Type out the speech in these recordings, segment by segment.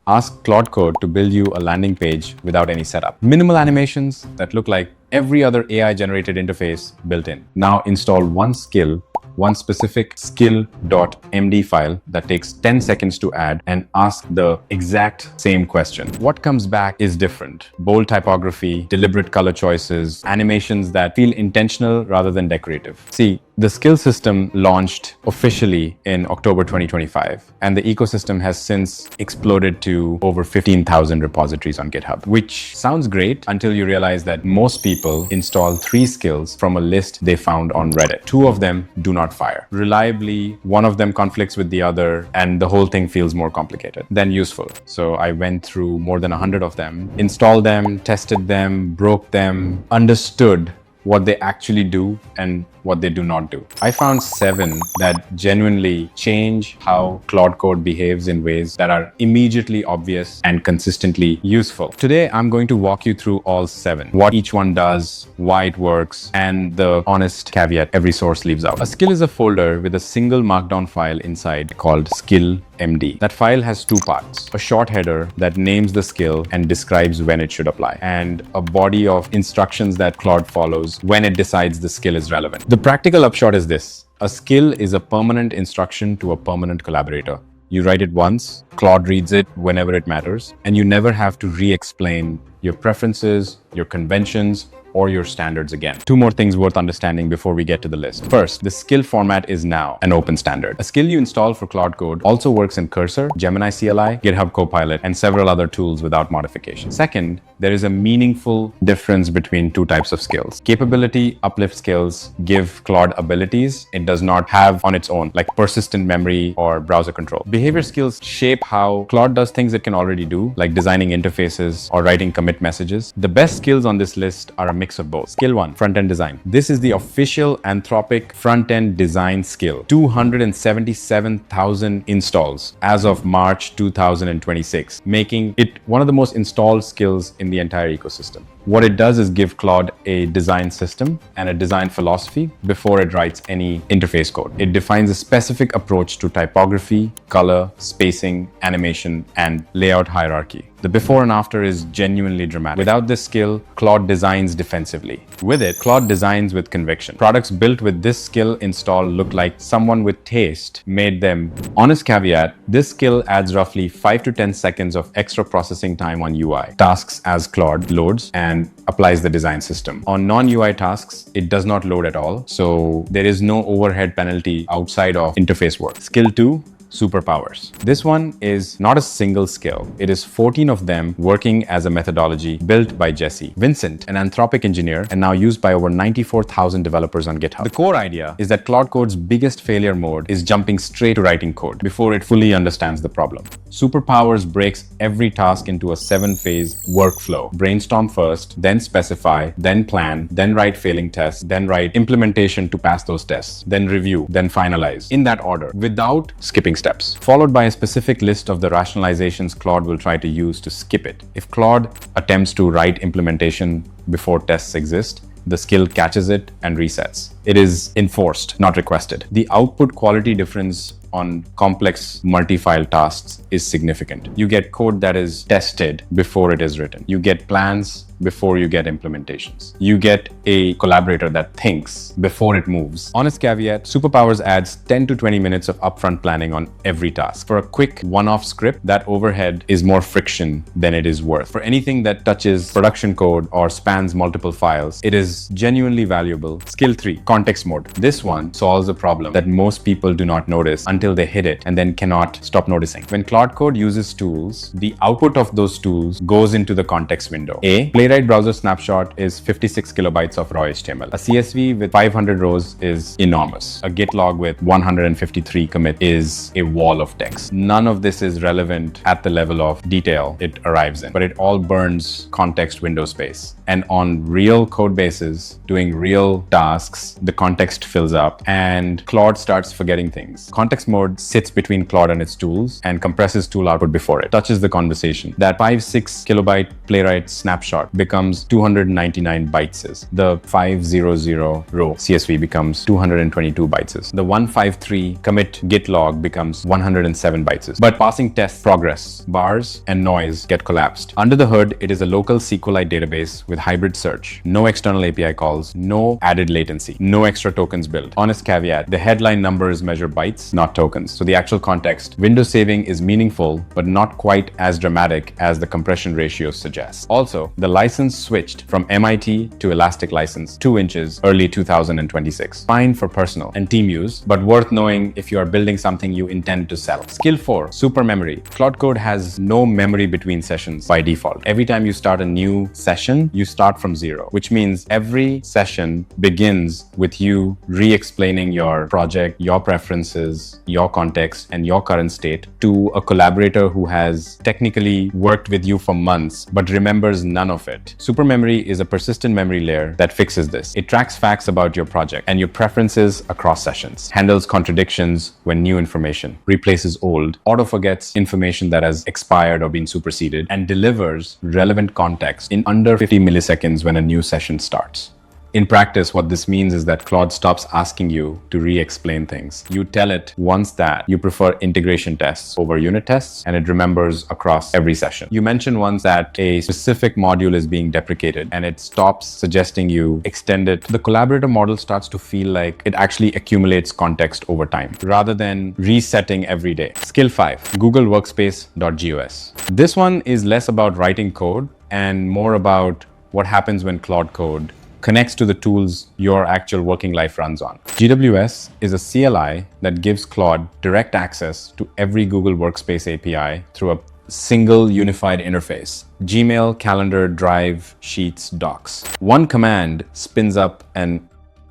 Ask Claude Code to build you a landing page without any setup. Minimal animations that look like every other AI-generated interface built in. Now install one specific SKILL.md file that takes 10 seconds to add and ask the exact same question. What comes back is different. Bold typography, deliberate color choices, animations that feel intentional rather than decorative. See, the Skill system launched officially in October 2025, and the ecosystem has since exploded to over 15,000 repositories on GitHub, which sounds great until you realize that most people install 3 skills from a list they found on Reddit. 2 of them do not fire. Reliably, one of them conflicts with the other, and the whole thing feels more complicated than useful. So I went through more than 100 of them, installed them, tested them, broke them, understood what they actually do and what they do not do. I found 7 that genuinely change how Claude Code behaves in ways that are immediately obvious and consistently useful. Today, I'm going to walk you through all 7, what each one does, why it works, and the honest caveat every source leaves out. A skill is a folder with a single markdown file inside called SKILL.md. That file has 2 parts: a short header that names the skill and describes when it should apply, and a body of instructions that Claude follows when it decides the skill is relevant. The practical upshot is this: a skill is a permanent instruction to a permanent collaborator. You write it once, Claude reads it whenever it matters, and you never have to re-explain your preferences, your conventions, or your standards again. 2 more things worth understanding before we get to the list. First, the skill format is now an open standard. A skill you install for Claude Code also works in Cursor, Gemini CLI, GitHub Copilot, and several other tools without modification. Second, there is a meaningful difference between 2 types of skills. Capability uplift skills give Claude abilities it does not have on its own, like persistent memory or browser control. Behavior skills shape how Claude does things it can already do, like designing interfaces or writing commit messages. The best skills on this list are a mix of both. Skill 1, front-end design. This is the official Anthropic front-end design skill. 277,000 installs as of March 2026, making it one of the most installed skills in the entire ecosystem. What it does is give Claude a design system and a design philosophy before it writes any interface code. It defines a specific approach to typography, color, spacing, animation, and layout hierarchy. The before and after is genuinely dramatic. Without this skill, Claude designs defensively. With it, Claude designs with conviction. Products built with this skill installed look like someone with taste made them. Honest caveat, this skill adds roughly 5 to 10 seconds of extra processing time on UI tasks as Claude loads and applies the design system. On non-UI tasks, it does not load at all, so there is no overhead penalty outside of interface work. Skill 2, Superpowers. This one is not a single skill. It is 14 of them working as a methodology built by Jesse Vincent, an Anthropic engineer, and now used by over 94,000 developers on GitHub. The core idea is that Claude Code's biggest failure mode is jumping straight to writing code before it fully understands the problem. Superpowers breaks every task into a 7-phase workflow. Brainstorm first, then specify, then plan, then write failing tests, then write implementation to pass those tests, then review, then finalize, in that order, without skipping steps, followed by a specific list of the rationalizations Claude will try to use to skip it. If Claude attempts to write implementation before tests exist, the skill catches it and resets. It is enforced, not requested. The output quality difference on complex multi-file tasks is significant. You get code that is tested before it is written. You get plans before you get implementations. You get a collaborator that thinks before it moves. Honest caveat, Superpowers adds 10 to 20 minutes of upfront planning on every task. For a quick one-off script, that overhead is more friction than it is worth. For anything that touches production code or spans multiple files, it is genuinely valuable. Skill 3, context mode. This one solves a problem that most people do not notice until they hit it and then cannot stop noticing. When Claude Code uses tools, the output of those tools goes into the context window. Playwright browser snapshot is 56 kilobytes of raw HTML. A CSV with 500 rows is enormous. A Git log with 153 commit is a wall of text. None of this is relevant at the level of detail it arrives in, but it all burns context window space. And on real code bases, doing real tasks, the context fills up and Claude starts forgetting things. Context mode sits between Claude and its tools and compresses tool output before it touches the conversation. That 5-6 kilobyte Playwright snapshot becomes 299 bytes. The 500 row CSV becomes 222 bytes. The 153 commit git log becomes 107 bytes. But passing test progress, bars, and noise get collapsed. Under the hood, it is a local SQLite database with hybrid search, no external API calls, no added latency, no extra tokens built. Honest caveat, the headline numbers measure bytes, not tokens. So the actual context, window saving is meaningful, but not quite as dramatic as the compression ratios suggest. Also, the license switched from MIT to Elastic license 2 inches early 2026. Fine for personal and team use, but worth knowing if you are building something you intend to sell. Skill 4, super memory. Claude Code has no memory between sessions by default. Every time you start a new session, you start from zero, which means every session begins with you re-explaining your project, your preferences, your context, and your current state to a collaborator who has technically worked with you for months, but remembers none of it. Super memory is a persistent memory layer that fixes this. It tracks facts about your project and your preferences across sessions, handles contradictions when new information replaces old, auto-forgets information that has expired or been superseded, and delivers relevant context in under 50 milliseconds when a new session starts. In practice, what this means is that Claude stops asking you to re-explain things. You tell it once that you prefer integration tests over unit tests, and it remembers across every session. You mention once that a specific module is being deprecated, and it stops suggesting you extend it. The collaborator model starts to feel like it actually accumulates context over time, rather than resetting every day. Skill 5, Google Workspace.gos. This one is less about writing code and more about what happens when Claude Code connects to the tools your actual working life runs on. GWS is a CLI that gives Claude direct access to every Google Workspace API through a single unified interface: Gmail, Calendar, Drive, Sheets, Docs. One command spins up an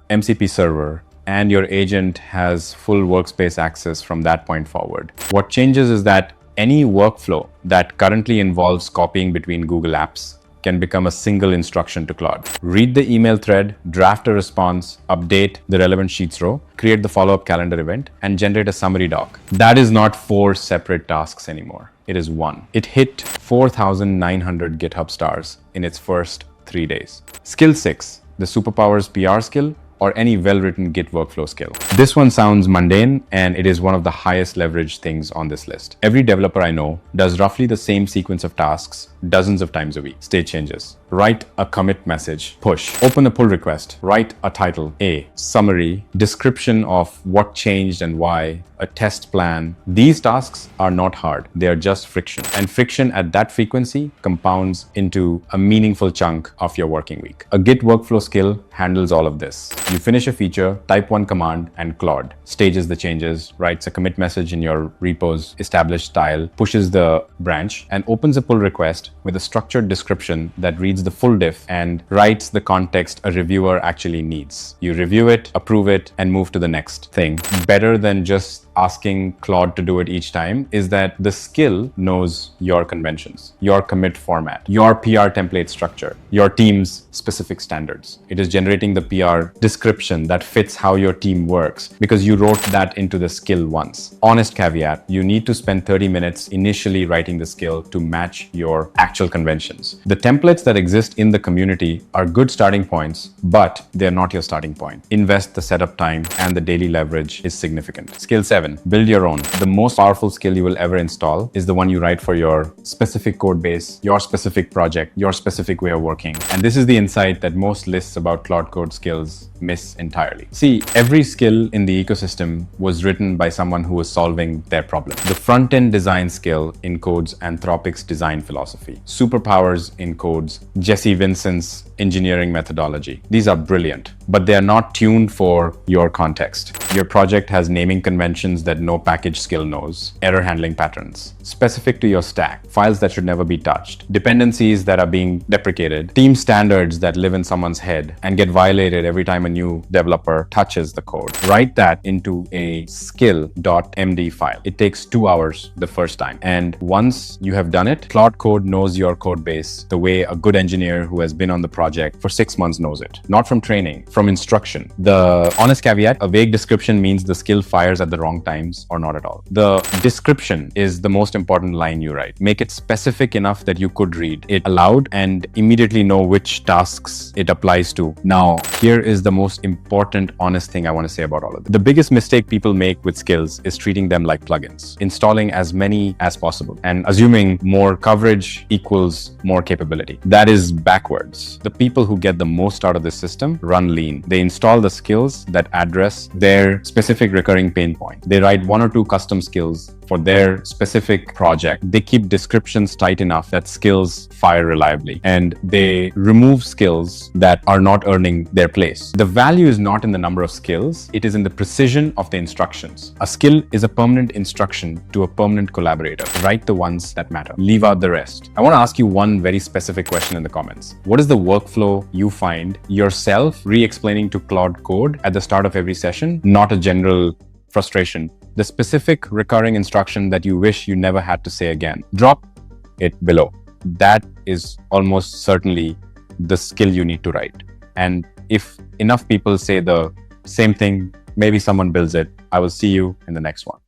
MCP server, and your agent has full workspace access from that point forward. What changes is that any workflow that currently involves copying between Google apps can become a single instruction to Claude. Read the email thread, draft a response, update the relevant Sheets row, create the follow-up calendar event, and generate a summary doc. That is not 4 separate tasks anymore. It is one. It hit 4,900 GitHub stars in its first 3 days. Skill 6, the Superpowers PR skill, or any well-written Git workflow skill. This one sounds mundane, and it is one of the highest leveraged things on this list. Every developer I know does roughly the same sequence of tasks dozens of times a week. State changes, write a commit message, push, open a pull request, write a title, a summary, description of what changed and why, a test plan. These tasks are not hard. They are just friction. And friction at that frequency compounds into a meaningful chunk of your working week. A Git workflow skill handles all of this. You finish a feature, type one command, and Claude stages the changes, writes a commit message in your repo's established style, pushes the branch, and opens a pull request with a structured description that reads the full diff and writes the context a reviewer actually needs. You review it, approve it, and move to the next thing. Better than just asking Claude to do it each time is that the skill knows your conventions, your commit format, your PR template structure, your team's specific standards. It is generating the PR description that fits how your team works because you wrote that into the skill once. Honest caveat, you need to spend 30 minutes initially writing the skill to match your actual conventions. The templates that exist in the community are good starting points, but they're not your starting point. Invest the setup time, and the daily leverage is significant. Skill 7. Build your own. The most powerful skill you will ever install is the one you write for your specific code base, your specific project, your specific way of working. And this is the insight that most lists about Claude Code skills miss entirely. See, every skill in the ecosystem was written by someone who was solving their problem. The front-end design skill encodes Anthropic's design philosophy. Superpowers encodes Jesse Vincent's engineering methodology. These are brilliant, but they are not tuned for your context. Your project has naming conventions that no package skill knows, error handling patterns, specific to your stack, files that should never be touched, dependencies that are being deprecated, team standards that live in someone's head and get violated every time a new developer touches the code. Write that into a SKILL.md file. It takes 2 hours the first time. And once you have done it, Claude Code knows your code base the way a good engineer who has been on the project for 6 months knows it. Not from training, from instruction. The honest caveat, a vague description means the skill fires at the wrong times or not at all. The description is the most important line you write. Make it specific enough that you could read it aloud and immediately know which tasks it applies to. Now, here is the most important, honest thing I want to say about all of this. The biggest mistake people make with skills is treating them like plugins, installing as many as possible and assuming more coverage equals more capability. That is backwards. The people who get the most out of this system run lean. They install the skills that address their specific recurring pain point. They write 1 or 2 custom skills for their specific project. They keep descriptions tight enough that skills fire reliably, and they remove skills that are not earning their place. The value is not in the number of skills, it is in the precision of the instructions. A skill is a permanent instruction to a permanent collaborator. Write the ones that matter. Leave out the rest. I want to ask you one very specific question in the comments. What is the workflow you find yourself re-explaining to Claude Code at the start of every session? Not a general frustration. The specific recurring instruction that you wish you never had to say again. Drop it below. That is almost certainly the skill you need to write. And if enough people say the same thing, maybe someone builds it. I will see you in the next one.